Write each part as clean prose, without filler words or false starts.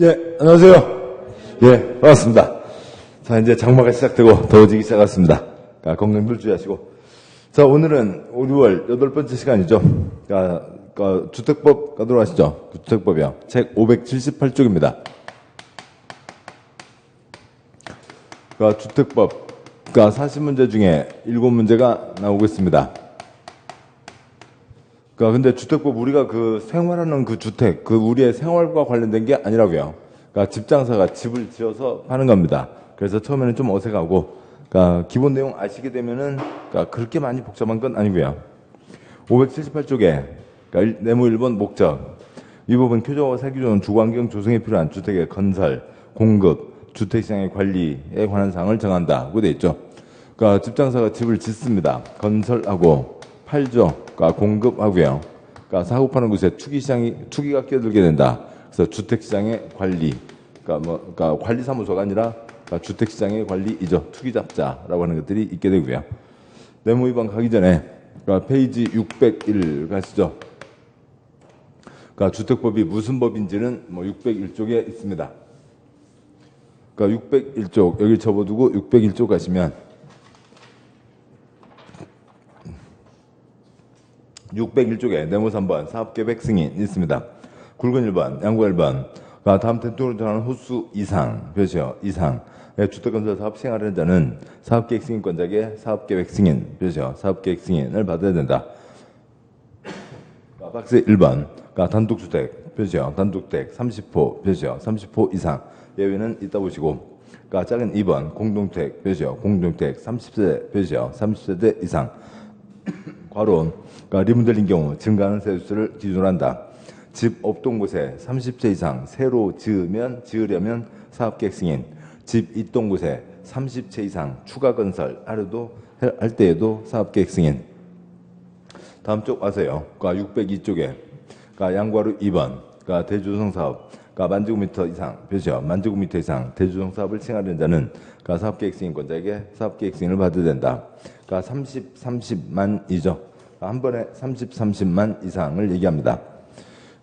예, 안녕하세요. 예, 반갑습니다. 자, 이제 장마가 시작되고 더워지기 시작했습니다. 건강들 주의하시고. 자, 오늘은 5월 8번째 시간이죠. 주택법 가도록 하시죠. 주택법이요. 책 578쪽입니다. 주택법, 40문제 중에 7문제가 나오고 있습니다. 근데 주택법 우리가 생활하는 주택, 우리의 생활과 관련된 게 아니라고요. 집장사가 집을 지어서 파는 겁니다. 그래서 처음에는 좀 어색하고, 기본 내용 아시게 되면은, 그렇게 많이 복잡한 건 아니고요. 578쪽에, 네모 1번 목적. 이 부분 표적과 살기 좋은 주거환경 조성에 필요한 주택의 건설, 공급, 주택시장의 관리에 관한 사항을 정한다고 되어 있죠. 집장사가 집을 짓습니다. 건설하고, 팔죠. 공급하고요. 사고 파는 곳에 투기가 끼어들게 된다. 그래서 주택시장의 관리, 관리사무소가 아니라 주택시장의 관리이죠. 투기잡자라고 하는 것들이 있게 되고요. 네모 2번 가기 전에 페이지 601 가시죠. 주택법이 무슨 법인지는 601쪽에 있습니다. 601쪽 여기 접어두고 601쪽 가시면 601쪽에 네모 3번 사업계획 승인 있습니다. 굵은 1번, 양구 1번. 다음 대통령을 정하는 호수 이상, 표시요. 이상. 주택건설 사업 시행하려는 자는 사업계획 승인권자에게 사업계획 승인, 표시요. 사업계획 승인을 받아야 된다. 박스 1번. 단독주택, 표시요. 단독주택 30호, 표시요. 30호 이상. 예외는 있다 보시고. 작은 2번. 공동주택, 표시요. 공동주택 30세대, 표시요. 30세대 이상. 과론, 리모델링 경우 증가하는 세수를 기준으로 한다. 집 없던 곳에 30채 이상 새로 지으려면 사업계획 승인. 집 있던 곳에 30채 이상 추가 건설 할 때에도 사업계획 승인. 다음 쪽 와서요. 602쪽에 양과로 2번 대주성 사업 만제곱미터 이상 표시요. 만제곱미터 이상 대주성 사업을 시행하려는 자는 사업계획 승인권자에게 사업계획 승인을 받아야 된다. 30만이죠. 한 번에 30만 이상을 얘기합니다.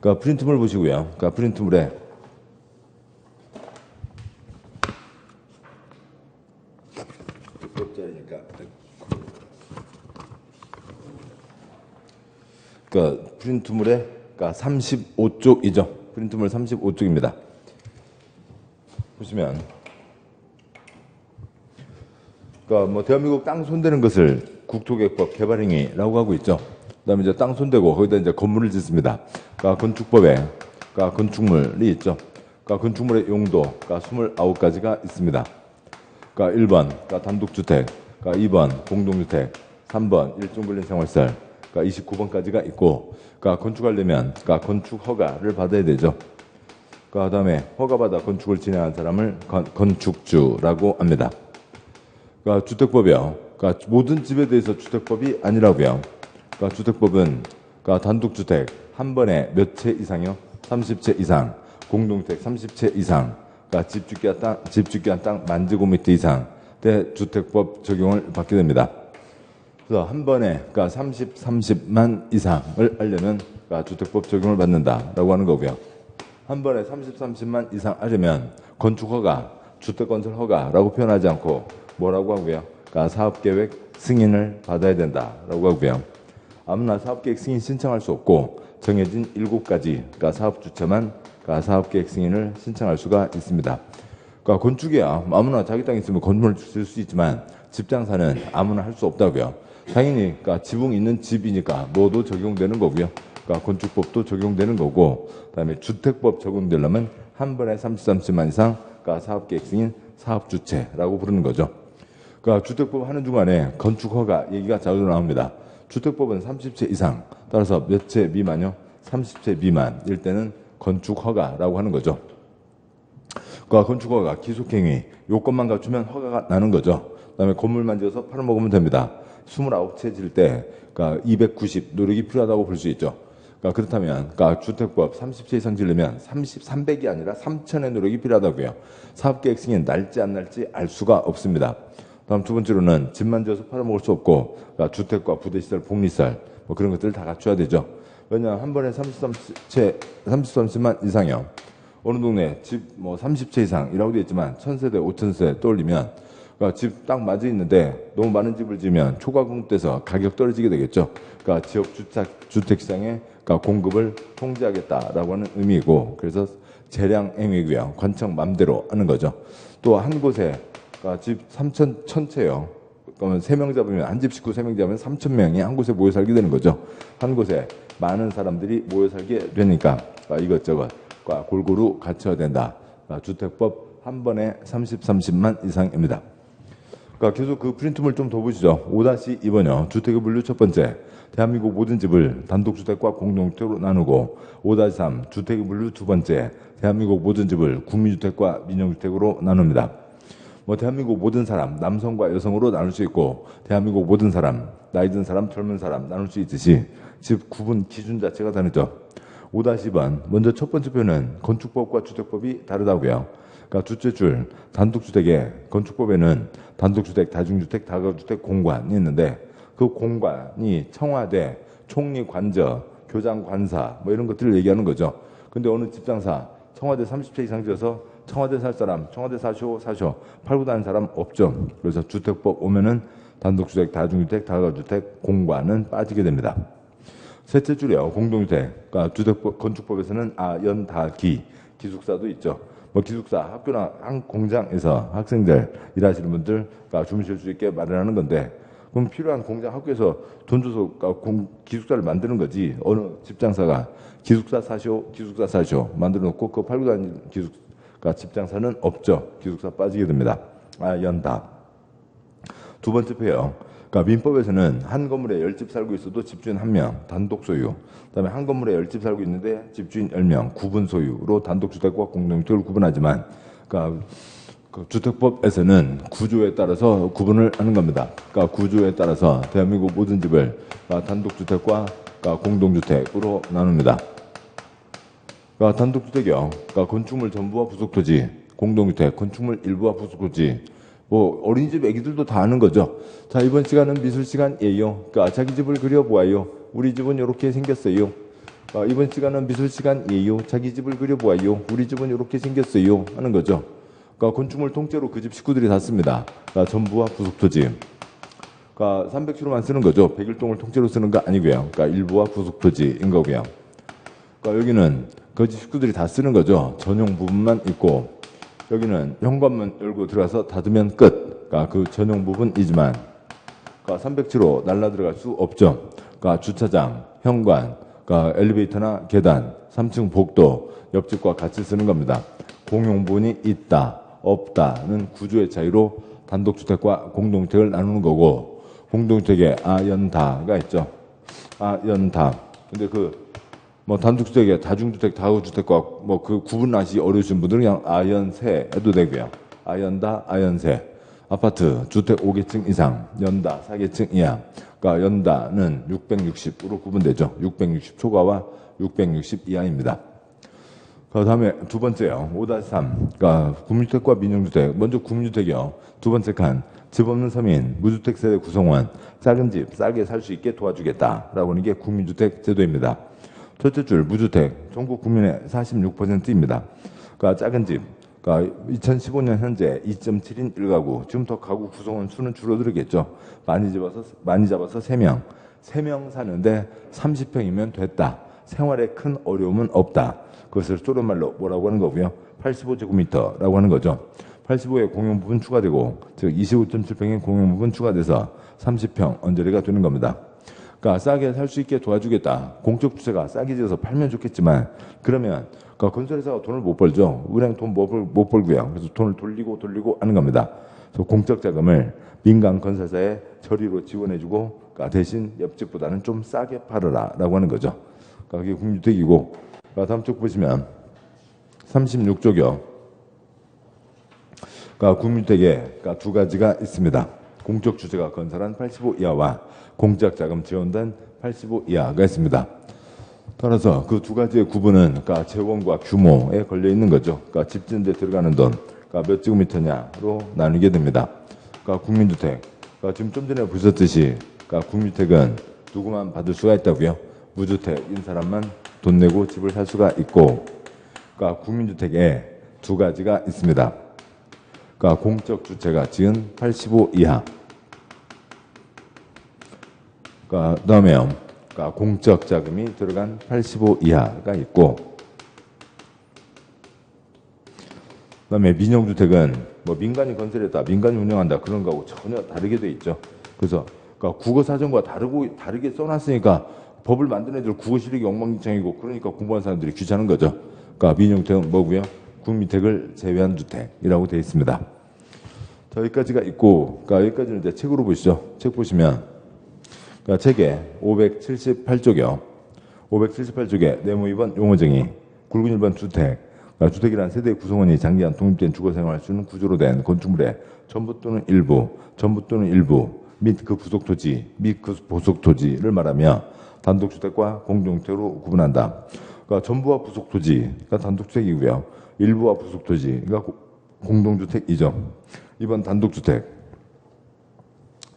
프린트물 보시고요. 프린트물에 프린트물에 35쪽이죠. 프린트물 35쪽입니다. 보시면 대한민국 땅 손대는 것을 국토계획법 개발행위라고 하고 있죠. 그다음에 이제 땅 손대고 거기다 이제 건물을 짓습니다. 건축법에 건축물이 있죠. 건축물의 용도 29가지가 있습니다. 1번 단독주택, 2번 공동주택, 3번 일종불린 생활설, 29번까지가 있고 건축하려면 건축 허가를 받아야 되죠. 그다음에 허가받아 건축을 진행한 사람을 건축주라고 합니다. 주택법이요. 모든 집에 대해서 주택법이 아니라고요. 주택법은 단독주택 한 번에 몇 채 이상이요? 30채 이상. 공동주택 30채 이상. 집 짓기 한 땅 만제곱미터 이상 대 주택법 적용을 받게 됩니다. 그래서 한 번에 30만 이상을 하려면 주택법 적용을 받는다라고 하는 거고요. 한 번에 30만 이상 하려면 건축허가, 주택건설허가라고 표현하지 않고 뭐라고 하고요? 사업계획 승인을 받아야 된다라고 하고요. 아무나 사업계획 승인 신청할 수 없고 정해진 7가지 사업주체만 사업계획 승인을 신청할 수가 있습니다. 건축이야 아무나 자기 땅에 있으면 건물을 지을 수 있지만 집장사는 아무나 할 수 없다고요. 당연히 지붕 있는 집이니까 뭐도 적용되는 거고요. 건축법도 적용되는 거고 그다음에 주택법 적용되려면 한 번에 30만 이상 사업계획 승인 사업주체라고 부르는 거죠. 주택법 하는 중간에 건축허가 얘기가 자주 나옵니다. 주택법은 30채 이상, 따라서 몇 채 미만요? 30채 미만일 때는 건축허가라고 하는 거죠. 건축허가, 기속행위, 요건만 갖추면 허가가 나는 거죠. 그 다음에 건물만 지어서 팔아먹으면 됩니다. 29채 질 때 290 노력이 필요하다고 볼 수 있죠. 그렇다면 주택법 30채 이상 지르면 300이 아니라 3천의 노력이 필요하다고요. 사업계획 승인 날지 안 날지 알 수가 없습니다. 다음 두 번째로는 집만 지어서 팔아먹을 수 없고 주택과 부대시설, 복리시설 그런 것들을 다 갖춰야 되죠. 왜냐하면 한 번에 30만 이상이요. 어느 동네 집 뭐 30채 이상이라고 되어 있지만 1000세대, 5000세대 떠올리면 그러니까 집 딱 맞아 있는데 너무 많은 집을 지으면 초과공급돼서 가격 떨어지게 되겠죠. 그러니까 지역 주택 시장의 그러니까 공급을 통제하겠다라고 하는 의미이고 그래서 재량 행위고요. 관청 맘대로 하는 거죠. 또 한 곳에 그러니까 집 1000채요. 그러면 3명 잡으면 한 집 식구 3명 잡으면 3000명이 한 곳에 모여 살게 되는 거죠. 한 곳에 많은 사람들이 모여 살게 되니까 이것저것 골고루 갖춰야 된다. 주택법 한 번에 30만 이상입니다. 그러니까 계속 그 프린트물 좀 더 보시죠. 5-2번요. 주택의 분류 첫 번째. 대한민국 모든 집을 단독주택과 공동주택으로 나누고 5-3 주택의 분류 두 번째. 대한민국 모든 집을 국민주택과 민영주택으로 나눕니다. 대한민국 모든 사람, 남성과 여성으로 나눌 수 있고 대한민국 모든 사람, 나이 든 사람, 젊은 사람 나눌 수 있듯이 집 구분 기준 자체가 다르죠. 5-2번. 먼저 첫 번째 표현은 건축법과 주택법이 다르다고요. 그러니까 둘째 줄 단독주택에 건축법에는 단독주택, 다중주택, 다가구주택 공관이 있는데 그 공관이 청와대, 총리관저, 교장관사 이런 것들을 얘기하는 거죠. 근데 어느 집장사 청와대 30채 이상 지어서 청와대 살 사람, 청와대 사쇼 팔고 다니는 사람 없죠. 그래서 주택법 오면은 단독주택, 다중주택, 다가구주택 공관은 빠지게 됩니다. 셋째 줄이요. 공동주택. 그러니까 주택법, 건축법에서는 연, 기숙사도 있죠. 기숙사, 학교나 공장에서 학생들, 일하시는 분들 주무실 수 있게 마련하는 건데 그럼 필요한 공장, 학교에서 돈 줘서 기숙사를 만드는 거지. 어느 집장사가 기숙사 사쇼 만들어 놓고 그거 팔고 다니는 집장사는 없죠. 기숙사 빠지게 됩니다. 연다. 두 번째 표요. 그러니까 민법에서는 한 건물에 10집 살고 있어도 집주인 1명, 단독 소유. 그다음에 한 건물에 10집 살고 있는데 집주인 10명, 구분 소유로 단독주택과 공동주택을 구분하지만 그러니까 그 주택법에서는 구조에 따라서 구분을 하는 겁니다. 그러니까 구조에 따라서 대한민국 모든 집을 단독주택과 공동주택으로 나눕니다. 그러니까 단독주택이요. 그러니까 건축물 전부와 부속토지, 공동주택, 건축물 일부와 부속토지. 어린이집 애기들도 다 아는 거죠. 자, 이번 시간은 미술 시간이에요. 그러니까 자기 집을 그려보아요. 우리 집은 이렇게 생겼어요. 이번 시간은 미술 시간이에요. 자기 집을 그려보아요. 우리 집은 이렇게 생겼어요. 하는 거죠. 그러니까 건축물 통째로 그 집 식구들이 다 씁니다. 그러니까 전부와 부속토지. 그러니까 300초로만 쓰는 거죠. 101동을 통째로 쓰는 거 아니고요. 그러니까 일부와 부속토지인 거고요. 그러니까 여기는 그 집 식구들이 다 쓰는 거죠. 전용 부분만 있고 여기는 현관문 열고 들어가서 닫으면 끝. 그러니까 그 전용 부분이지만 그러니까 300치로 날라 들어갈 수 없죠. 그러니까 주차장, 현관, 그러니까 엘리베이터나 계단, 3층 복도, 옆집과 같이 쓰는 겁니다. 공용 부분이 있다, 없다는 구조의 차이로 단독주택과 공동주택을 나누는 거고 공동주택에 연다가 있죠. 연다. 근데 단독주택에 다중주택, 다가구주택과 그 구분하시 어려우신 분들은 그냥 연세 해도 되고요. 연다, 연세. 아파트, 주택 5개층 이상, 연다, 4개층 이하. 그러니까 연다는 660으로 구분되죠. 660 초과와 660 이하입니다. 그 다음에 두 번째요. 5-3. 그러니까 국민주택과 민영주택. 먼저 국민주택이요. 두 번째 칸. 집 없는 서민, 무주택 세대 구성원, 작은 집 싸게 살 수 있게 도와주겠다라고 하는 게 국민주택 제도입니다. 첫째 줄 무주택, 전국 국민의 46%입니다. 그러니까 작은 집, 그러니까 2015년 현재 2.7인 1가구, 지금 더 가구 구성원 수는 줄어들겠죠. 많이 잡아서 3명. 3명 사는데 30평이면 됐다. 생활에 큰 어려움은 없다. 그것을 쪼른말로 뭐라고 하는 거고요. 85제곱미터라고 하는 거죠. 85에 공용 부분 추가되고, 즉 25.7평의 공용 부분 추가돼서 30평 언저리가 되는 겁니다. 그러니까 싸게 살 수 있게 도와주겠다. 공적 주체가 싸게 지어서 팔면 좋겠지만 그러면 그러니까 건설회사가 돈을 못 벌죠. 은행 돈 못 벌고요. 그래서 돈을 돌리고 하는 겁니다. 그래서 공적 자금을 민간 건설사에 저리로 지원해주고 그러니까 대신 옆집보다는 좀 싸게 팔아라라고 하는 거죠. 그러니까 그게 국민주택이고 다음 쪽 보시면 36쪽이요. 그러니까 국민주택에 두 가지가 있습니다. 공적 주체가 건설한 85 이하와 공적 자금 지원된 85 이하가 있습니다. 따라서 그 두 가지의 구분은 그러니까 재원과 규모에 걸려 있는 거죠. 그러니까 집 짓는 데 들어가는 돈, 그러니까 몇 제곱미터냐로 나누게 됩니다. 그러니까 국민주택, 그러니까 지금 좀 전에 보셨듯이 그러니까 국민주택은 누구만 받을 수가 있다고요. 무주택인 사람만 돈 내고 집을 살 수가 있고, 그러니까 국민주택에 두 가지가 있습니다. 그러니까 공적 주체가 지은 85 이하. 그다음에요. 그러니까 공적 자금이 들어간 85 이하가 있고, 그다음에 민영주택은 뭐 민간이 건설했다, 민간이 운영한다 그런 거하고 전혀 다르게 돼 있죠. 그래서 그러니까 국어 사전과 다르게 써놨으니까 법을 만든 애들 국어 실력이 엉망진창이고 그러니까 공부하는 사람들이 귀찮은 거죠. 그러니까 민영주택은 뭐고요? 국민주택을 제외한 주택이라고 되어 있습니다. 자, 여기까지가 있고, 그러니까 여기까지는 이제 책으로 보시죠. 책 보시면, 그러니까 책에 578쪽이요. 578쪽에 네모 2번 용어정의, 굵은 1번 주택. 그러니까 주택이란 세대의 구성원이 장기간 독립된 주거 생활할 수 있는 구조로 된 건축물의 전부 또는 일부 및 그 부속 토지 및 그 보속 토지를 말하며 단독주택과 공동주택으로 구분한다. 그러니까 전부와 부속 토지가 단독주택이고요. 일부와 부속 토지가 공동주택이죠. 2번 단독주택.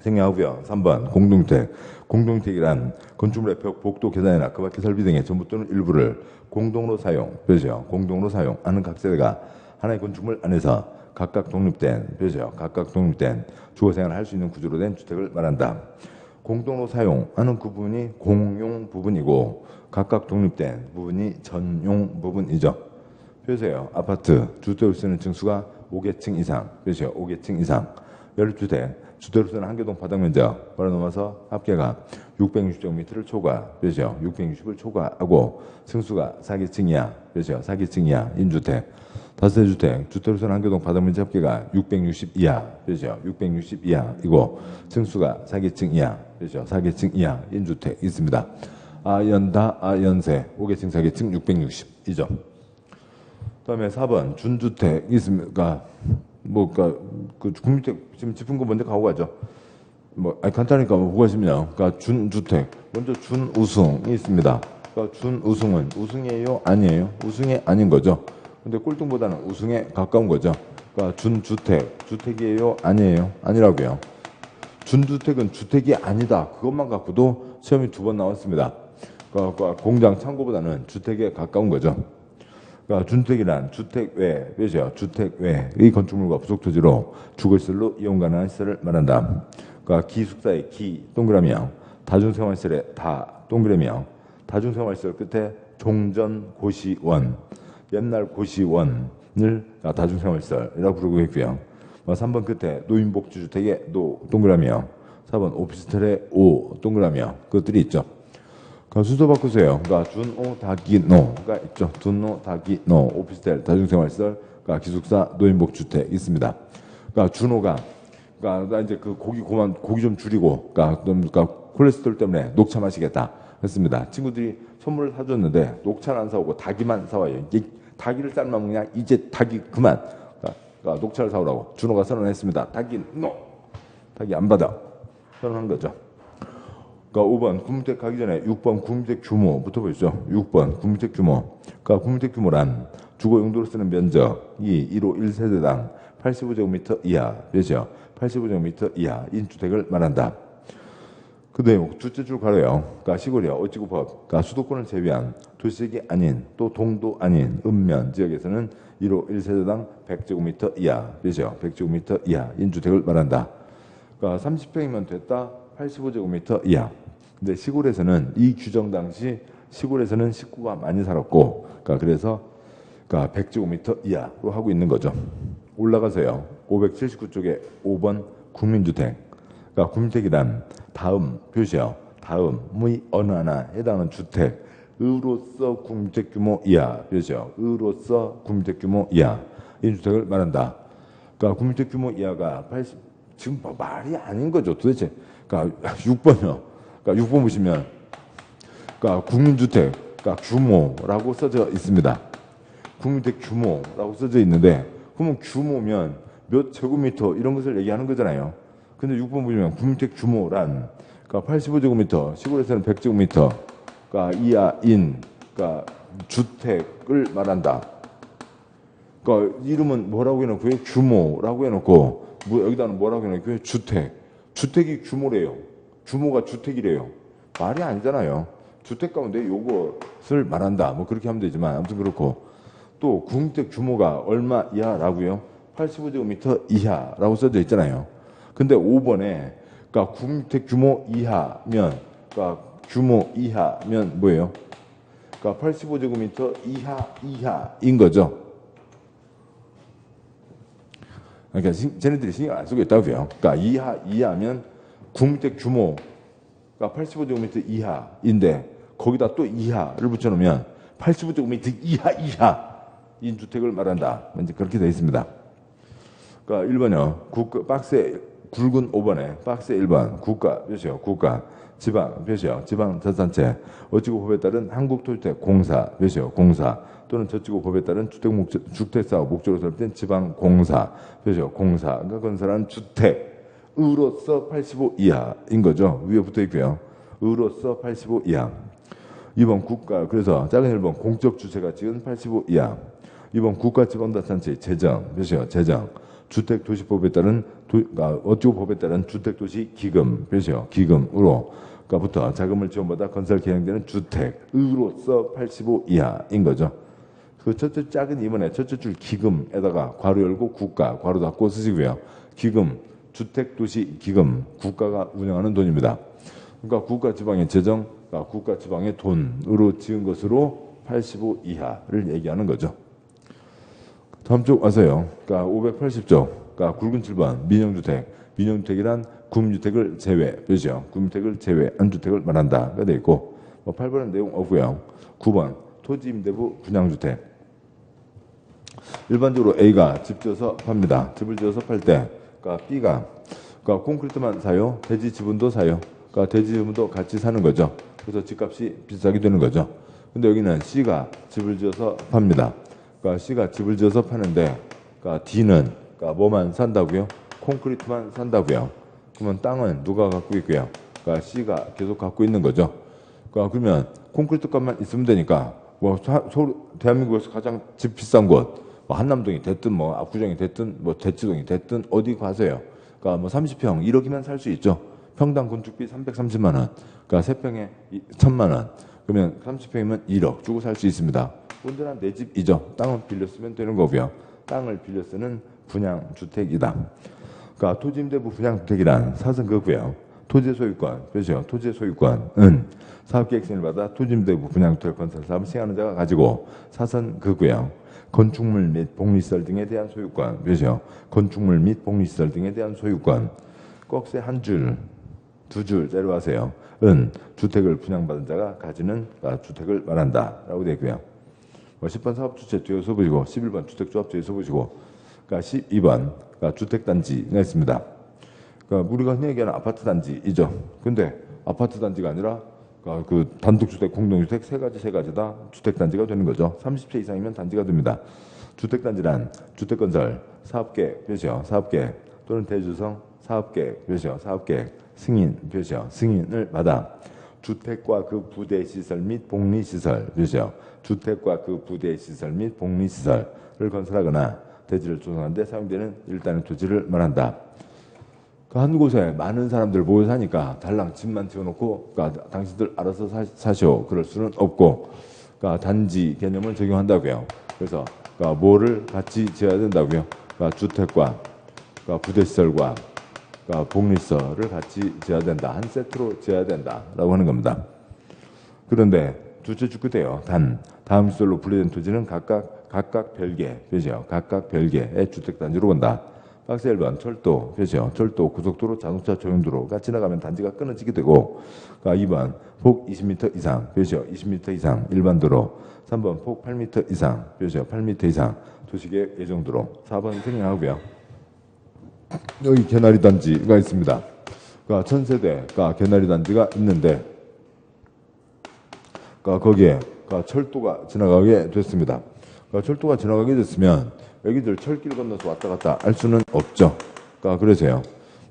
생략하고요. 3번 공동주택. 공동주택이란 건축물의 벽, 복도, 계단이나 그 밖의 설비 등의 전부 또는 일부를 공동으로 사용, 그렇죠. 공동으로 사용하는 각 세대가 하나의 건축물 안에서 각각 독립된, 그렇죠. 각각 독립된 주거생활을 할 수 있는 구조로 된 주택을 말한다. 공동으로 사용하는 그 부분이 공용 부분이고 각각 독립된 부분이 전용 부분이죠. 표세요. 아파트, 주택으로 쓰는 층수가 5개층 이상, 그렇죠. 5개층 이상. 연립주택, 주택으로 쓰는 한 개동 바닥 면적, 바로 넘어서 합계가 660제곱미터를 초과, 그렇죠. 660을 초과하고 층수가 4개층 이하, 그렇죠. 4개층 이하, 인주택. 다세대 주택, 주택으로 쓰는 한 개동 바닥 면적 합계가 660 이하, 그렇죠. 660 이하이고 층수가 4개층 이하, 그렇죠. 4개층 이하, 인주택 있습니다. 아연다, 아연세, 5개층, 4개층, 660이죠. 그다음에 4번 준주택 있습니까? 그 국민주택 지금 짚은 거 먼저 가고 가죠. 간단하니까 뭐가 있으면, 그러니까 준주택 먼저 준우승이 있습니다. 그러니까 준우승은 우승이에요, 아니에요? 우승이 아닌 거죠. 근데 꼴등보다는 우승에 가까운 거죠. 그러니까 준주택 주택이에요, 아니에요? 아니라고요. 준주택은 주택이 아니다. 그것만 갖고도 시험이 2번 나왔습니다. 그러니까 공장 창고보다는 주택에 가까운 거죠. 그러니까 준주택이란 주택 외, 그죠? 주택 외의 건축물과 부속 토지로 주거시설로 이용 가능한 시설을 말한다. 그러니까 기숙사의 기 동그라미형, 다중생활시설의 다 동그라미형, 다중생활시설 끝에 종전 고시원, 옛날 고시원을 다중생활시설이라고 부르고 있고요. 3번 끝에 노인복지주택의 노 동그라미형, 4번 오피스텔의 오 동그라미형, 그것들이 있죠. 순서 바꾸세요. 그러니까 준오 다기노가 있죠. 준오 다기노 오피스텔 다중생활시설, 그러니까 기숙사 노인복주택 있습니다. 그러니까 준오가 그러니까 이제 그 고기 좀 줄이고 그러니까 콜레스테롤 때문에 녹차 마시겠다 했습니다. 친구들이 선물을 사줬는데 녹차는 안 사오고 닭이만 사와요. 닭이를 삶아 먹냐? 이제 닭이 그만. 그러니까 녹차를 사오라고 준호가 선언했습니다. 닭이 닭이 안 받아 선언한 거죠. 그러니까 5번 국민주택 가기 전에 6번 국민주택 규모부터 보시죠. 6번 국민주택 규모. 그러니까 국민주택 규모란 주거 용도로 쓰는 면적이 1호 1세대당 85제곱미터 이하, 그렇죠? 85제곱미터 이하인 주택을 말한다. 그 내용 둘째 줄 가로요. 그러니까 시골이요. 어찌고법. 그러니까 수도권을 제외한 도시지역이 아닌 또 동도 아닌 읍면 지역에서는 1호 1세대당 100제곱미터 이하, 그렇죠? 100제곱미터 이하인 주택을 말한다. 그러니까 30평이면 됐다. 85제곱미터 이하. 근데 시골에서는 이 규정 당시 시골에서는 식구가 많이 살았고, 그래서 100제곱미터 이하로 하고 있는 거죠. 올라가서요. 579쪽에 5번 국민주택. 그러니까 국민주택이란 다음 표시요. 다음의 어느 하나 해당하는 주택으로서 국민주택 규모 이하, 그렇죠? 으로서 국민주택 규모 이하인 주택을 말한다. 그러니까 국민주택 규모 이하가 지금 말이 아닌 거죠. 도대체. 그러니까 6번이요. 그러니까 6번 보시면 그러니까 국민주택 그러니까 규모라고 써져 있습니다. 국민주택 규모라고 써져 있는데 그러면 규모면 몇 제곱미터 이런 것을 얘기하는 거잖아요. 근데 6번 보시면 국민주택 규모란 그러니까 85제곱미터, 시골에서는 100제곱미터 이하인 그러니까 주택을 말한다. 그러니까 이름은 뭐라고 해놓고 규모라고 해놓고 여기다는 뭐라고 해놓고 주택이 규모래요. 규모가 주택이래요. 말이 아니잖아요. 주택 가운데 요것을 말한다. 뭐 그렇게 하면 되지만 아무튼 그렇고 또 구흥택 규모가 얼마 이하라고요? 85제곱미터 이하라고 써져 있잖아요. 근데 5번에 그러니까 구흥택 규모 이하면 그러니까 규모 이하면 뭐예요? 그러니까 85제곱미터 이하인 거죠. 그러니까 쟤네들이 신경 안 쓰고 있다고요. 그러니까 이하면 구흥택 규모가 85제곱미터 이하인데 거기다 또 이하를 붙여놓으면 85제곱미터 이하인 주택을 말한다. 이제 그렇게 되어 있습니다. 그러니까 1번이요. 박스에 굵은 5번에 박스에 1번 국가 표시요. 국가 지방 표시요. 지방자치단체 어찌고 법에 따른 한국토주택공사 표시요. 공사 또는 저치고 법에 따른 주택사업 목적으로 설립된 지방공사 표시요. 공사가 건설한 주택으로서 85 이하인 거죠. 위에 붙어 있고요. 으로서 85 이하. 2번 국가 그래서 작은 1번 공적 주체가 지은 85 이하. 2번 국가지방자치단체 재정 표시요. 재정 주택도시법에 따른 어찌고 법에 따른 주택도시기금 표시요. 기금으로 부터 자금을 지원받아 건설 계획되는 주택으로서 85 이하인 거죠. 그 첫째 작은 2번에 첫째 줄 기금에다가 괄호 열고 국가 괄호 닫고 쓰시고요. 기금 주택도시기금 국가가 운영하는 돈입니다. 그러니까 국가지방의 재정 국가지방의 돈으로 지은 것으로 85 이하를 얘기하는 거죠. 다음 쪽 와서요. 그러니까 580쪽. 그러니까 굵은 7번 민영주택. 민영주택이란 구민주택을 제외, 그렇죠? 구민주택을 제외한 주택을 말한다가 돼 있고 8번은 내용 없고요. 9번 토지임대부 분양주택. 일반적으로 A가 집 지어서 팝니다. 집을 지어서 팔 때 그러니까 B가 그러니까 콘크리트만 사요. 대지 지분도 사요. 그러니까 대지 지분도 같이 사는 거죠. 그래서 집값이 비싸게 되는 거죠. 근데 여기는 C가 집을 지어서 팝니다. 그러니까 C가 집을 지어서 파는데 그러니까 D는 그러니까 뭐만 산다고요? 콘크리트만 산다고요. 그러면 땅은 누가 갖고 있고요? 그러니까 C가 계속 갖고 있는 거죠. 그러니까 그러면 콘크리트 값만 있으면 되니까 뭐 대한민국에서 가장 집 비싼 곳, 뭐 한남동이 됐든 뭐 압구정이 됐든 뭐 대치동이 됐든 어디 가세요? 그러니까 뭐 30평 1억이면 살 수 있죠. 평당 건축비 330만 원. 그러니까 3평에 1,000만 원. 그러면 30평이면 1억 주고 살 수 있습니다. 온전한 내 집이죠. 땅을 빌려 쓰면 되는 거고요. 땅을 빌려 쓰는 분양주택이다. 그러니까 토지임대부 분양주택이란 사선 그거고요. 토지 소유권, 그렇죠. 토지 소유권은 사업계획 승인을 받아 토지임대부 분양주택 건설 사업을 시행하는 자가 가지고 사선 그거고요. 건축물 및 복리시설 등에 대한 소유권, 그렇죠. 건축물 및 복리시설 등에 대한 소유권. 꼭세 한 줄, 두 줄째로 하세요. 은 주택을 분양받은 자가 가지는 주택을 말한다라고 되어 있고요. 10번 사업주체 뒤에서 보시고 11번 주택조합 뒤에서 보시고 그러니까 12번 그러니까 주택단지가 있습니다. 그러니까 우리가 흔히 얘기하는 아파트 단지이죠. 근데 아파트 단지가 아니라 그러니까 그 단독주택, 공동주택 세 가지 다 주택단지가 되는 거죠. 30채 이상이면 단지가 됩니다. 주택단지란 주택건설, 사업계획, 표시요. 사업계획 또는 대주성 사업계획, 표시요. 사업계획, 승인, 표시요. 승인을 받아 주택과 그 부대시설 및 복리시설, 표시요. 주택과 그 부대시설 및 복리시설을 건설하거나 대지를 조성하는 데 사용되는 일단의 토지를 말한다. 한 곳에 많은 사람들 모여 사니까 달랑 집만 지어놓고 그러니까 당신들 알아서 사시오 그럴 수는 없고 그러니까 단지 개념을 적용한다고요. 그래서 그러니까 뭐를 같이 지어야 된다고요. 그러니까 주택과 그러니까 부대시설과 그러니까 복리시설을 같이 지어야 된다. 한 세트로 지어야 된다라고 하는 겁니다. 그런데 두채 주택이에요. 다음 시설로 분리된 토지는 각각 별개, 그죠? 각각 별개의 주택단지로 본다. 박스 1번 철도, 그죠? 철도, 고속도로, 자동차 전용도로가 지나가면 단지가 끊어지게 되고 2번 폭 20m 이상, 그죠? 20m 이상 일반도로 3번 폭 8m 이상, 그죠? 8m 이상 도시계획 예정도로 4번 생략하고요. 여기 개나리 단지가 있습니다. 그러니까 1000세대가 개나리 단지가 있는데 그러니까 거기에 철도가 지나가게 됐습니다. 그러니까 철도가 지나가게 됐으면 여기들 철길 건너서 왔다 갔다 할 수는 없죠. 그러니까 그래서요.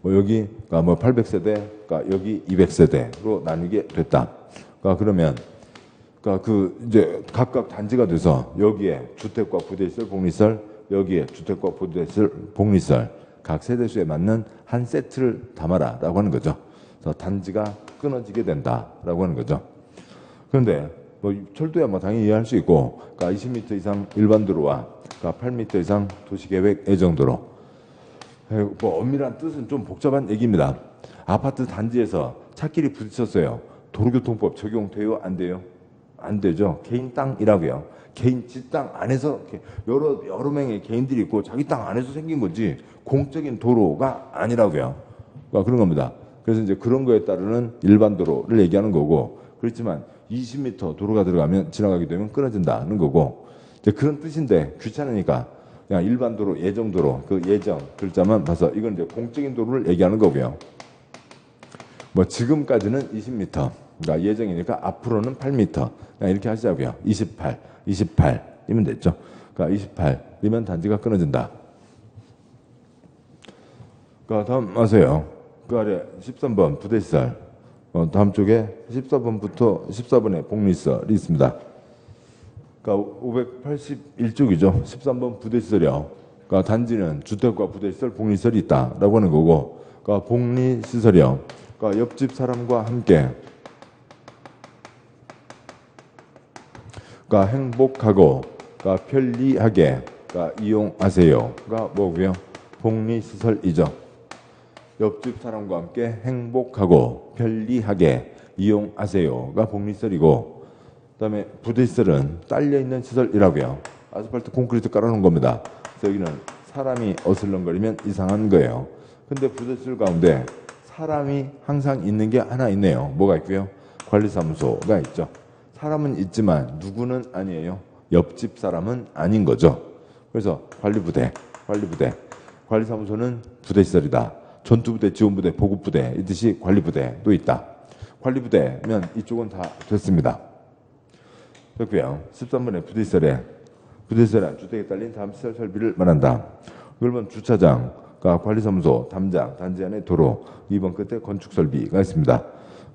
뭐 여기 뭐 800세대, 그러니까 여기 200세대로 나뉘게 됐다. 그러니까 그러면 그 이제 각각 단지가 돼서 여기에 주택과 부대시설, 복리시설, 여기에 주택과 부대시설, 복리시설 각 세대수에 맞는 한 세트를 담아라라고 하는 거죠. 그래서 단지가 끊어지게 된다라고 하는 거죠. 그런데 뭐 철도야 뭐 당연히 이해할 수 있고, 그러니까 20m 이상 일반 도로와 그러니까 8m 이상 도시계획 예정도로. 뭐 엄밀한 뜻은 좀 복잡한 얘기입니다. 아파트 단지에서 차끼리 부딪혔어요. 도로교통법 적용돼요? 안 돼요? 안 되죠. 개인 땅이라고요. 개인 지 땅 안에서 여러 명의 개인들이 있고 자기 땅 안에서 생긴 거지 공적인 도로가 아니라고요. 그러니까 그런 겁니다. 그래서 이제 그런 거에 따르는 일반 도로를 얘기하는 거고, 그렇지만 20m 도로가 들어가면 지나가게 되면 끊어진다는 거고, 이제 그런 뜻인데 귀찮으니까 그냥 일반 도로, 예정 도로, 그 예정 글자만 봐서 이건 이제 공적인 도로를 얘기하는 거고요. 뭐 지금까지는 20m, 그러니까 예정이니까 앞으로는 8m, 그냥 이렇게 하시자고요. 28이면 됐죠. 그러니까 28이면 단지가 끊어진다. 그러니까 다음 아세요. 그 아래 13번 부대시설. 다음 쪽에 14번부터 14번에 복리시설이 있습니다. 그러니까 581쪽이죠. 13번 부대시설이요. 그러니까 단지는 주택과 부대시설, 복리시설이 있다라고 하는 거고, 그러니까 복리시설이요. 그러니까 옆집 사람과 함께 그러니까 행복하고 그러니까 편리하게 그러니까 이용하세요가 뭐고요? 복리시설이죠. 옆집 사람과 함께 행복하고 편리하게 이용하세요가 복리시설이고, 그다음에 부대시설은 딸려있는 시설이라고요. 아스팔트 콘크리트 깔아놓은 겁니다. 그래서 여기는 사람이 어슬렁거리면 이상한 거예요. 근데 부대시설 가운데 사람이 항상 있는 게 하나 있네요. 뭐가 있고요? 관리사무소가 있죠. 사람은 있지만 누구는 아니에요. 옆집 사람은 아닌 거죠. 그래서 관리부대, 관리사무소는 부대시설이다. 전투부대, 지원부대, 보급부대 이 뜻이 관리부대도 있다. 관리부대면 이쪽은 다 됐습니다. 됐고요. 13번에 부대시설은 주택에 딸린 다음 시설 설비를 말한다. 1번 주차장, 그러니까 관리사무소, 담장, 단지 안에 도로, 2번 끝에 건축설비가 있습니다.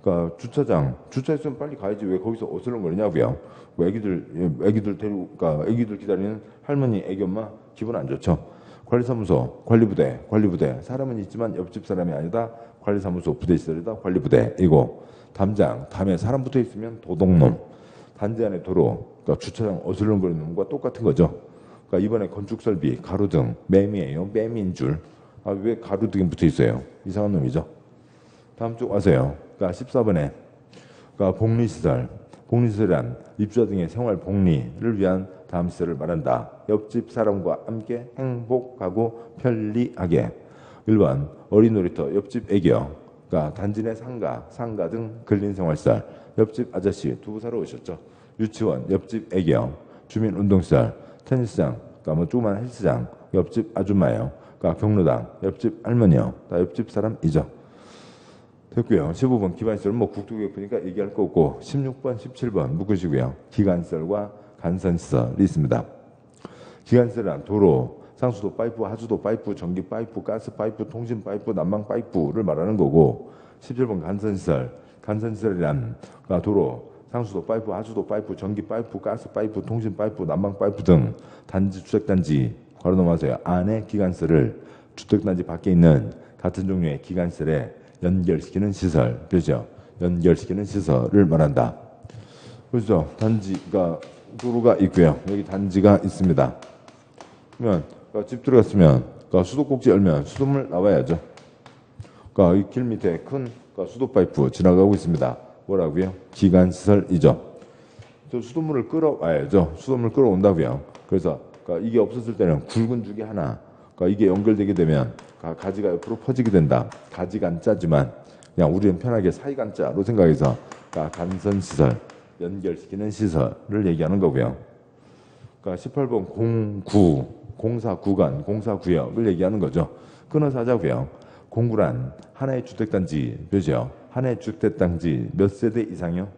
그러니까 주차했으면 빨리 가야지 왜 거기서 어슬렁거리냐고요. 뭐 애기들 데리고, 그러니까 애기들 기다리는 할머니, 애기엄마 기분 안 좋죠. 관리사무소, 관리부대. 사람은 있지만 옆집 사람이 아니다. 관리사무소, 부대시설이다. 관리부대이고, 담장, 담에 사람 붙어 있으면 도둑놈. 단지 안에 도로, 그러니까 주차장 어슬렁거리는 놈과 똑같은 거죠. 그러니까 이번에 건축설비, 가로등, 매미예요. 매미인 줄. 왜 가로등이 붙어 있어요? 이상한 놈이죠. 다음 쪽 와서요. 그러니까 14번에 그러니까 복리시설이란 입주자 등의 생활 복리를 위한 다음 시설을 말한다. 옆집 사람과 함께 행복하고 편리하게. 1번 어린 놀이터, 옆집 애기요. 그러니까 단지 내 상가 등 근린생활시설, 옆집 아저씨 두부 사러 오셨죠. 유치원, 옆집 애기요. 주민운동시설, 테니스장, 그러니까 뭐 조그만 헬스장, 옆집 아줌마예요. 그러니까 경로당, 옆집 할머니요. 다 옆집 사람이죠. 됐고요. 15번 기반시설은 뭐 국토교육부니까 얘기할 거 없고, 16번, 17번 묶으시고요. 기간시설과 간선시설이 있습니다. 기간시설은 도로, 상수도 파이프, 하수도 파이프, 전기 파이프, 가스 파이프, 통신 파이프, 난방 파이프를 말하는 거고, 17번 간선시설이란 그러니까 도로, 상수도 파이프, 하수도 파이프, 전기 파이프, 가스 파이프, 통신 파이프, 난방 파이프 등 단지, 주택단지 바로 넘어가세요. 안에 기간시설을 주택단지 밖에 있는 같은 종류의 기간시설에 연결시키는 시설, 그렇죠? 연결시키는 시설을 말한다. 그렇죠? 단지가 도로가 있고요. 여기 단지가 있습니다. 그러면 집 들어갔으면 수도꼭지 열면 수돗물 나와야죠. 그러니까 이 길 밑에 큰 수도 파이프 지나가고 있습니다. 뭐라고요? 기간시설이죠. 저 수돗물을 끌어와야죠. 수돗물 끌어온다고요. 그래서 이게 없었을 때는 굵은 줄기 하나, 이게 연결되게 되면 가지가 옆으로 퍼지게 된다. 가지간자지만 그냥 우리는 편하게 사이간자로 생각해서 간선시설, 연결시키는 시설을 얘기하는 거고요. 그러니까 18번 공사구간, 공사구역을 얘기하는 거죠. 끊어서 하자고요. 공구란 하나의 주택단지, 그죠? 하나의 주택단지 몇 세대 이상이요?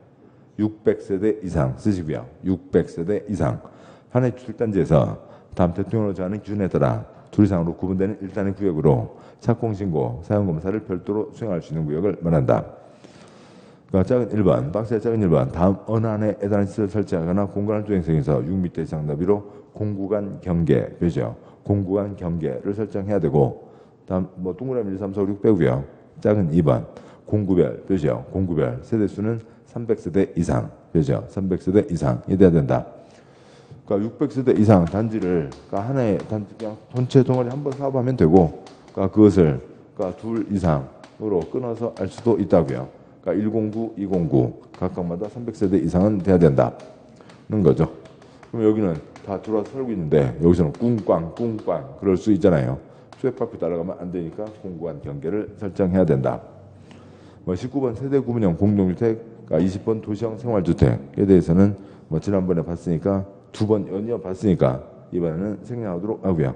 600세대 이상 쓰시고요. 600세대 이상. 하나의 주택단지에서 다음 대통령으로 정하는 기준에 따라 둘 이상으로 구분되는 일단의 구역으로 착공신고, 사용검사를 별도로 수행할 수 있는 구역을 말한다. 그러니까 작은 1번, 박스의 작은 1번, 다음 어느 안에 해당하는 시설을 설치하거나 공간을 주행성에서 6m 이상 너비로 공구간 경계, 그죠? 공구간 경계를 설정해야 되고, 다음 뭐 동그라미 1, 3, 4, 5, 6 빼고요. 작은 2번, 공구별, 그죠? 공구별 세대수는 300세대 이상, 그죠? 300세대 이상이 돼야 된다. 그러니까 600세대 이상 단지를 그러니까 하나의 단지 그냥 전체 동아리 한번 사업하면 되고 그러니까 그것을 그러니까 둘 이상으로 끊어서 알 수도 있다고요. 그러니까 109, 209 각각마다 300세대 이상은 돼야 된다는 거죠. 그럼 여기는 다 들어와서 살고 있는데 여기서는 꿍꽝 그럴 수 있잖아요. 수액값이 따라가면 안 되니까 공고한 경계를 설정해야 된다. 19번 세대 구분형 공동주택, 20번 도시형 생활주택에 대해서는 지난번에 봤으니까 두 번 연이어 봤으니까 이번에는 생략하도록 하고요.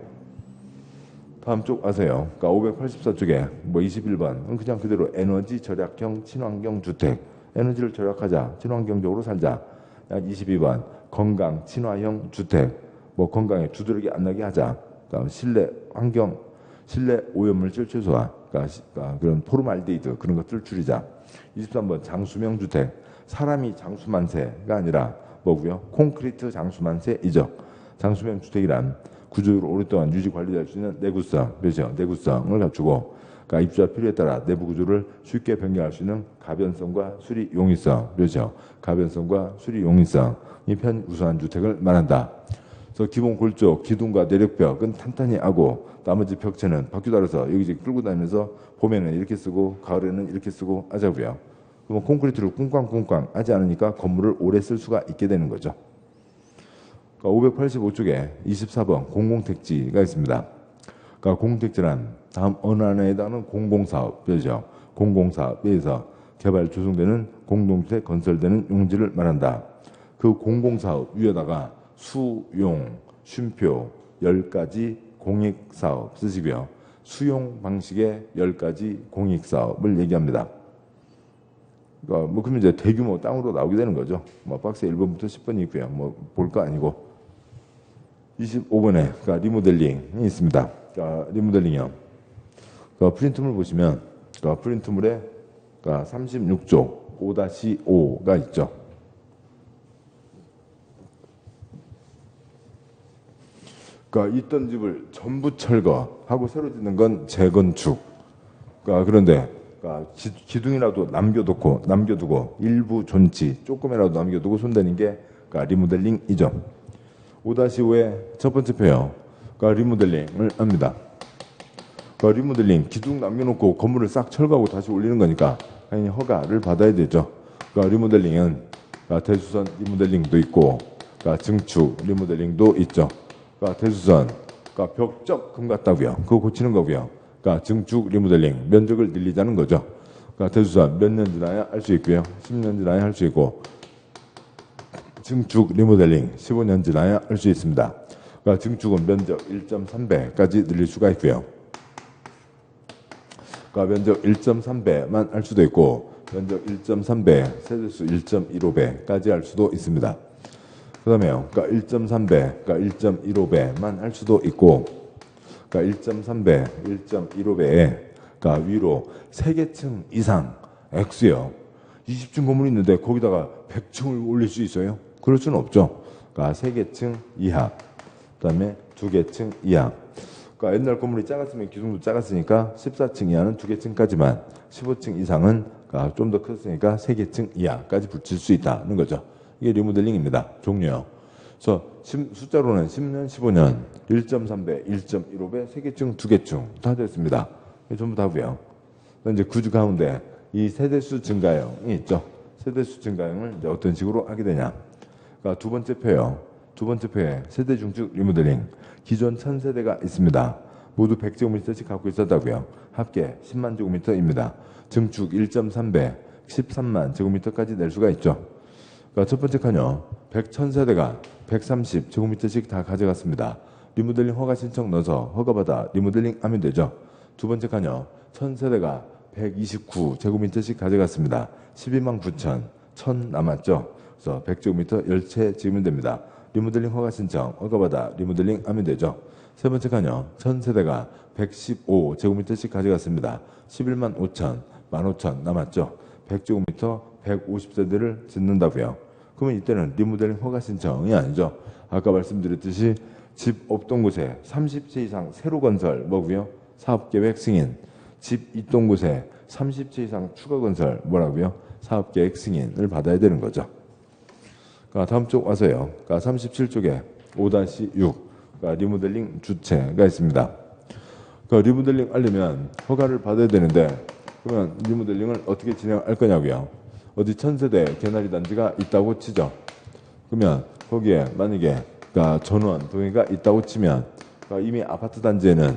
다음 쪽 아세요. 그러니까 584쪽에 21번 그냥 그대로 에너지 절약형 친환경 주택, 에너지를 절약하자, 친환경적으로 살자. 약 22번 건강 친화형 주택, 건강에 두드러기 안 나게 하자. 그러니까 실내 환경, 실내 오염물질 최소화, 그러니까 그런 포름알데히드 그런 것들을 줄이자. 23번 장수명 주택, 사람이 장수만세가 아니라 뭐고요? 콘크리트 장수만세이죠. 장수명 주택이란 구조를 오랫동안 유지 관리할 수 있는 내구성, 그렇죠? 내구성을 갖추고, 그러니까 입주자 필요에 따라 내부 구조를 쉽게 변경할 수 있는 가변성과 수리 용이성, 그렇죠? 가변성과 수리 용이성이 편우수한 주택을 말한다. 그래서 기본 골조, 기둥과 내력벽은 탄탄히 하고 나머지 벽체는 바퀴 달아서 여기저기 끌고 다니면서 봄에는 이렇게 쓰고 가을에는 이렇게 쓰고 하자고요. 그러면 콘크리트를 꿍꽝 하지 않으니까 건물을 오래 쓸 수가 있게 되는 거죠. 585쪽에 24번 공공택지가 있습니다. 그러니까 공택지란 다음 어느 하나에 해당하는 공공사업, 그렇죠? 공공사업에서 개발 조성되는 공동주택 건설되는 용지를 말한다. 그 공공사업 위에다가 수용, 쉼표 10가지 공익사업 쓰시고요. 수용 방식의 10가지 공익사업을 얘기합니다. 그러니까 그러면 이제 대규모 땅으로 나오게 되는 거죠. 박스에 1번부터 10번이 있고요. 볼 거 아니고. 25번에 그러니까 리모델링이 있습니다. 그러니까 리모델링이요. 그러니까 프린트물 보시면 그러니까 프린트물에 그러니까 36조 5-5가 있죠. 그러니까 있던 집을 전부 철거하고 새로 짓는 건 재건축. 그러니까 그런데 그러니까 기둥이라도 남겨두고 일부 존치 조금이라도 남겨두고 손대는 게 그러니까 리모델링이죠. 5-5의 첫 번째 표요. 그러니까 리모델링을 합니다. 그러니까 리모델링 기둥 남겨놓고 건물을 싹 철거하고 다시 올리는 거니까 당연히 허가를 받아야 되죠. 그러니까 리모델링은 그러니까 대수선 리모델링도 있고 그러니까 증축 리모델링도 있죠. 그러니까 대수선 그러니까 벽적 금 같다고요. 그거 고치는 거고요. 그러니까 증축 리모델링 면적을 늘리자는 거죠. 그러니까 대수선 몇 년 지나야 할 수 있고요. 10년 지나야 할 수 있고 증축 리모델링 15년 지나야 할 수 있습니다. 그러니까 증축은 면적 1.3배까지 늘릴 수가 있고요. 그러니까 면적 1.3배만 할 수도 있고 면적 1.3배, 세대수 1.15배까지 할 수도 있습니다. 그 다음에요. 그러니까 1.3배, 그러니까 1.15배만 할 수도 있고 그러니까 1.3배, 1.15배에 그러니까 위로 3개층 이상 X요. 20층 건물이 있는데 거기다가 100층을 올릴 수 있어요? 그럴 수는 없죠. 그러니까 3개층 이하, 그 다음에 2개층 이하. 그러니까 옛날 건물이 작았으면 기둥도 작았으니까 14층 이하는 2개층까지만, 15층 이상은 그러니까 좀 더 컸으니까 3개층 이하까지 붙일 수 있다는 거죠. 이게 리모델링입니다. 종류요. 그래서 숫자로는 10년, 15년, 1.3배, 1.15배, 3개층, 2개층 다 됐습니다. 전부 다고요. 이제 그 가운데 이 세대수 증가형이 있죠. 세대수 증가형을 이제 어떤 식으로 하게 되냐. 그러니까 두 번째 표요. 두 번째 표에 세대 중축 리모델링. 기존 1000세대가 있습니다. 모두 100제곱미터씩 갖고 있었다고요. 합계 10만 제곱미터입니다. 증축 1.3배, 13만 제곱미터까지 낼 수가 있죠. 그러니까 첫 번째 칸요. 1000세대가 130제곱미터씩 다 가져갔습니다. 리모델링 허가 신청 넣어서 허가받아 리모델링 하면 되죠. 두 번째 칸요. 1000세대가 129제곱미터씩 가져갔습니다. 12만 9천, 1000 남았죠. 그래서 100제곱미터 10채 지으면 됩니다. 리모델링 허가 신청, 허가받아 리모델링 하면 되죠. 세 번째 칸요. 1000세대가 115제곱미터씩 가져갔습니다. 11만 5천, 15,000 남았죠. 100제곱미터 150세대를 짓는다고요. 그러면 이때는 리모델링 허가 신청이 아니죠. 아까 말씀드렸듯이 집 없던 곳에 30채 이상 새로 건설 뭐고요? 사업계획 승인. 집 있던 곳에 30채 이상 추가 건설 뭐라고요? 사업계획 승인을 받아야 되는 거죠. 다음 쪽 와서요. 37쪽에 5-6 리모델링 주체가 있습니다. 리모델링 하려면 허가를 받아야 되는데 그러면 리모델링을 어떻게 진행할 거냐고요. 어디 천세대 개나리 단지가 있다고 치죠. 그러면 거기에 만약에 전원 동의가 있다고 치면 이미 아파트 단지에는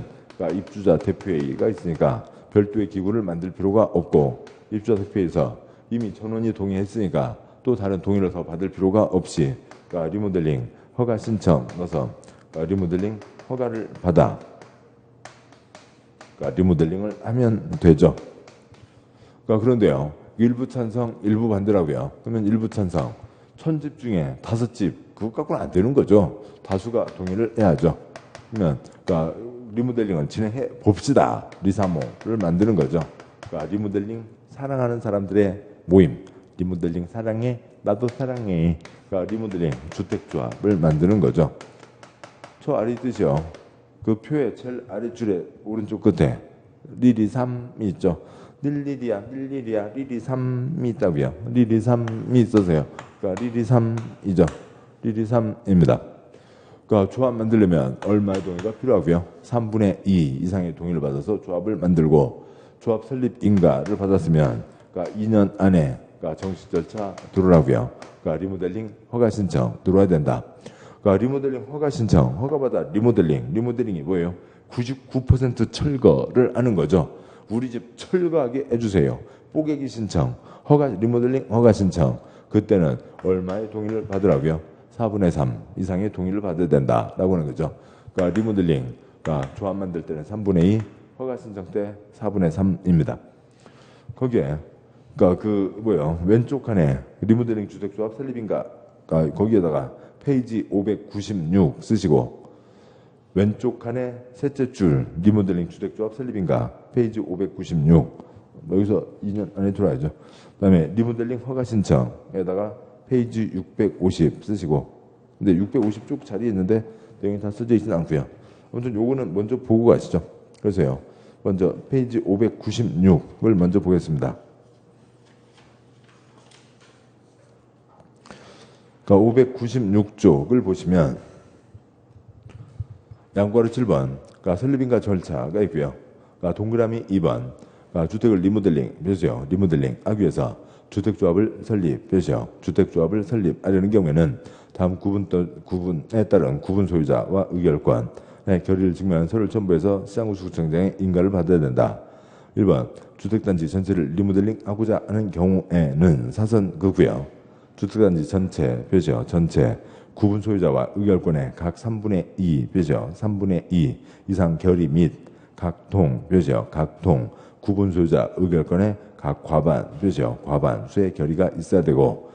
입주자 대표회의가 있으니까 별도의 기구를 만들 필요가 없고 입주자 대표회의에서 이미 전원이 동의했으니까 또 다른 동의를 더 받을 필요가 없이 리모델링 허가 신청 넣어서 리모델링 허가를 받아 리모델링을 하면 되죠. 그런데요. 일부 찬성, 일부 반대라고요. 그러면 일부 찬성, 1000집 중에 5집 그것 갖고는 안 되는 거죠. 다수가 동의를 해야죠. 그러면 리모델링을 진행해 봅시다. 리사모를 만드는 거죠. 리모델링 사랑하는 사람들의 모임. 리모델링 사랑해, 나도 사랑해. 리모델링 주택조합을 만드는 거죠. 저 아래 뜻이요. 그 표의 제일 아래줄에 오른쪽 끝에 리리 3이 있죠. 릴리리야, 리리 3이 있다고요. 리리 3이 있어서요. 리리 3이죠. 리리 3입니다. 조합 만들려면 얼마의 동의가 필요하고요. 3분의 2 이상의 동의를 받아서 조합을 만들고 조합 설립 인가를 받았으면 2년 안에 정식 절차 들어오라고요. 리모델링 허가 신청 들어와야 된다. 리모델링 허가 신청, 허가받아 리모델링이 뭐예요? 99% 철거를 하는 거죠. 우리 집 철거하게 해주세요. 뽀개기 신청, 리모델링 허가 신청. 그때는 얼마의 동의를 받으라고요? 4분의 3 이상의 동의를 받아야 된다라고 하는 거죠. 리모델링, 조합 만들 때는 3분의 2, 허가 신청 때 4분의 3입니다. 거기에, 왼쪽 칸에 리모델링 주택조합 설립인가, 거기에다가 페이지 596 쓰시고, 왼쪽 칸에 셋째 줄 리모델링 주택조합 설립인가, 페이지 596. 여기서 2년 안에 들어와야죠. 그 다음에 리모델링 허가 신청에다가 페이지 650 쓰시고, 근데 650쪽 자리에 있는데 내용이 다 써져 있지는 않고요. 아무튼 요거는 먼저 보고 가시죠. 그래서요. 먼저 페이지 596을 먼저 보겠습니다. 596쪽을 보시면 양괄호 7번 설립인가 절차가 있고요. 동그라미 2번 주택을 리모델링 표시요. 리모델링 하기 위해서 주택조합을 설립 표시요. 주택조합을 설립하려는 경우에는 다음 구분에 따른 구분 소유자와 의결권의 결의를 증명한 서류를 첨부해서 시장구청장의 인가를 받아야 된다. 1번 주택단지 전체를 리모델링 하고자 하는 경우에는 사선 그고요. 주택단지 전체 표시요. 전체 구분 소유자와 의결권의 각 3분의 2 표시요. 3분의 2 이상 결의 및 각통 표시요. 각통 구분 소유자 의결권의 각 과반 표시요. 과반 수의 결의가 있어야 되고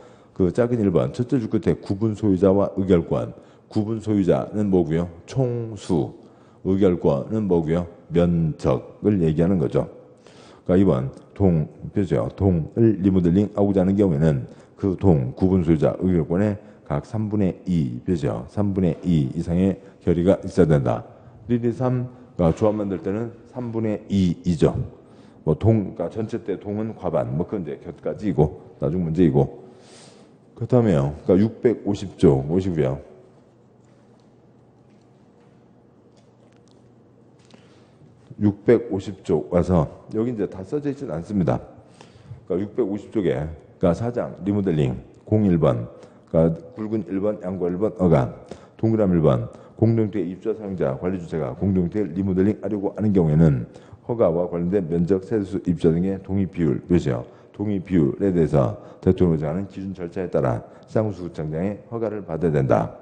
작은 1번 첫째 줄 끝에 구분 소유자와 의결권. 구분 소유자는 뭐고요? 총수. 의결권은 뭐고요? 면적을 얘기하는 거죠. 2번 동 표시요. 동을 리모델링 하고자 하는 경우에는 그 동 구분 소유자 의결권의 각 3분의 2 표시요. 3분의 2 이상의 결의가 있어야 된다. 리리 3 조합 만들 때는 3분의 2이죠. 전체 때 동은 과반, 그건 이제 곁까지이고, 나중 문제이고. 그 다음에요. 650쪽 보시고요. 650쪽 와서, 여기 이제 다 써져 있지는 않습니다. 650쪽에, 사장, 리모델링, 01번, 굵은 1번, 양과 1번, 어감, 동그라미 1번, 공동주택 입주자 사용자, 관리주체가 공동주택 리모델링 하려고 하는 경우에는 허가와 관련된 면적, 세대수, 입주자 등의 동의 비율 표시요. 동의 비율에 대해서 대통령이 정하는 기준 절차에 따라 시장구청장의 허가를 받아야 된다.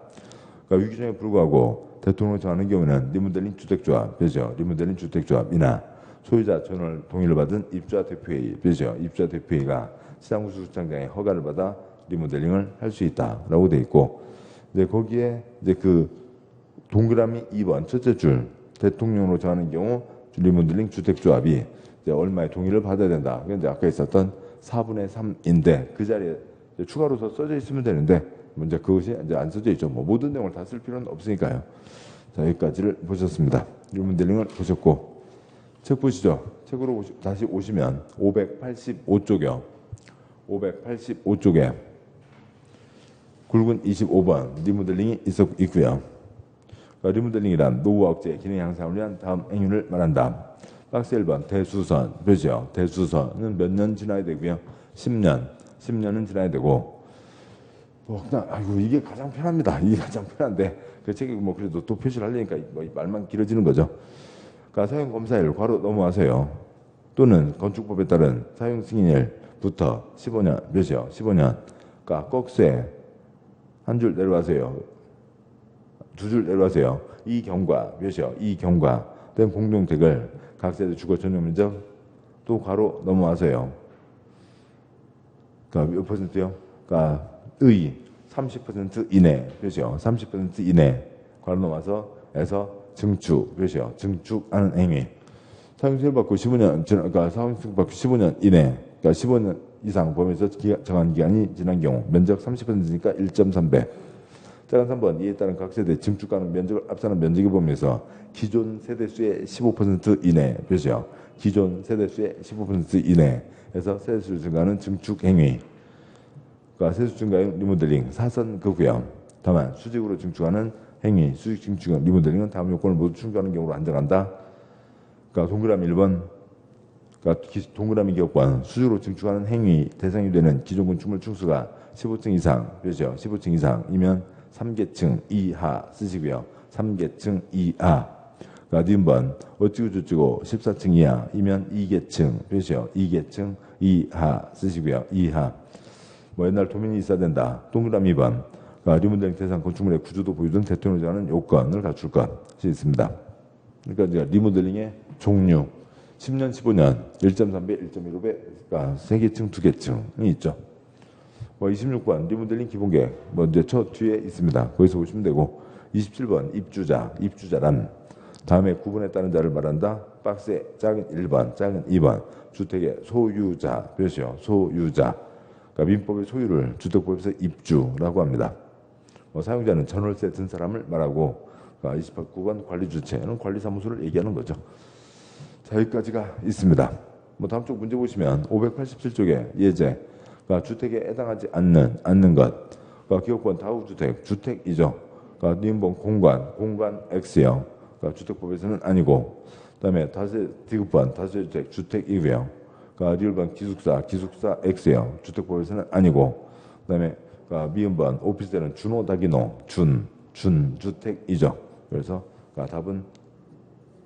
위규정에 불구하고 대통령이 정하는 경우는 리모델링 주택조합 표시요. 리모델링 주택조합이나 소유자 전월 동의를 받은 입주자 대표회의 표시요. 입주자 대표회의가 시장구청장의 허가를 받아 리모델링을 할 수 있다라고 돼 있고, 이제 거기에 이제 동그라미 2번 첫째 줄 대통령으로 정하는 경우 리모델링 주택조합이 이제 얼마의 동의를 받아야 된다. 그게 이제 아까 있었던 4분의 3인데 그 자리에 추가로 더 써져 있으면 되는데 이제 그것이 이제 안 써져 있죠. 모든 내용을 다 쓸 필요는 없으니까요. 자, 여기까지를 보셨습니다. 리모델링을 보셨고, 책 보시죠. 책으로 다시 오시면 585쪽이요. 585쪽에 굵은 25번 리모델링이 있고요. 그러니까 리모델링이란 노후와 억제, 기능 향상을 위한 다음 행위를 말한다. 박스 1번 대수선 표시요. 대수선은 몇 년 지나야 되고요. 10년은 지나야 되고 아이고 이게 가장 편합니다. 이게 가장 편한데 그 책이 뭐 그래도 또 표시를 하려니까 뭐 말만 길어지는 거죠. 그러니까 사용 검사일 괄호 넘어가세요. 또는 건축법에 따른 사용 승인일부터 15년 몇이요? 15년. 그러니까 꺽쇠 한 줄 내려가세요. 두 줄 내려가세요. 이 경과 몇이요? 이 경과 된 공동택을 각 세대 주거 전용 면적 또 괄호 넘어가세요. 그러니까 몇 %요? 그러니까 의 30% 이내 몇이요? 30% 이내 괄호 넘어서 에서 증축 몇이요? 증축하는 행위. 사용승인 받고 15년 그러니까 사용승인 받고 15년 이내 그러니까 15년 이상 범위에서 정한 기간이 지난 경우 면적 30%니까 1.3배. 작은 3번 이에 따른 각 세대 증축 가능 면적을 앞서는 면적의 범위에서 기존 세대수의 15% 이내 몇이요? 기존 세대수의 15% 이내에서 세대수 증가하는 증축 행위. 그러니까 세수 증가의 리모델링 사선 그고요. 다만 수직으로 증축하는 행위 수직 증축 리모델링은 다음 요건을 모두 충족하는 경우로 한정한다. 그러니까 동그라미 1번 그러니까 동그라미 기업권 수직으로 증축하는 행위 대상이 되는 기존 건축물 층수가 15층 이상 그렇죠? 15층 이상이면 3계층 이하 쓰시고요. 3계층 이하. 그러니까 니은번 어찌고 저찌고 14층 이하이면 2계층 그렇죠? 2계층 이하 쓰시고요. 이하. 뭐 옛날 도면이 있어야 된다. 동그라미 2번. 그러니까 리모델링 대상 건축물의 구조도 보유 등 대통령이 정하는 요건을 갖출 것이 있습니다. 그러니까 이제 리모델링의 종류 10년, 15년, 1.3배, 1.15배, 그러니까 3계층, 2계층이 있죠. 뭐 26번 리모델링 기본계획 뭐 이제 저 뒤에 있습니다. 거기서 보시면 되고 27번 입주자란 다음에 구분에 따른 자를 말한다. 박스에 작은 1번, 작은 2번 주택의 소유자 표시요. 소유자. 그러니까 민법의 소유를 주택법에서 입주라고 합니다. 뭐 사용자는 전월세 든 사람을 말하고 그러니까 28번 관리주체는 관리사무소를 얘기하는 거죠. 자, 여기까지가 있습니다. 뭐 다음 쪽 문제 보시면 587쪽에 예제 그러니까 주택에 해당하지 않는 것 그러니까 기업권 다우주택 주택이죠. 그러니까 니은번 공간 X요. 그러니까 주택법에서는 아니고 그다음에 다세 디귿번 다세주택 주택이고요. 그러니까 리을번 기숙사 X요. 주택법에서는 아니고 그다음에 그러니까 미음번 오피스텔은 준호다기노 준주택이죠. 그래서 그러니까 답은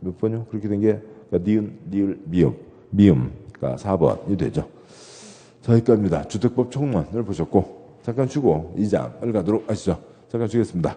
몇 번요? 그렇게 된 게 그러니까 니은, 리을, 미음 그러니까 4번이 되죠. 자, 여기까지입니다. 주택법 총론을 보셨고 잠깐 쉬고 2장을 가도록 하시죠. 잠깐 쉬겠습니다.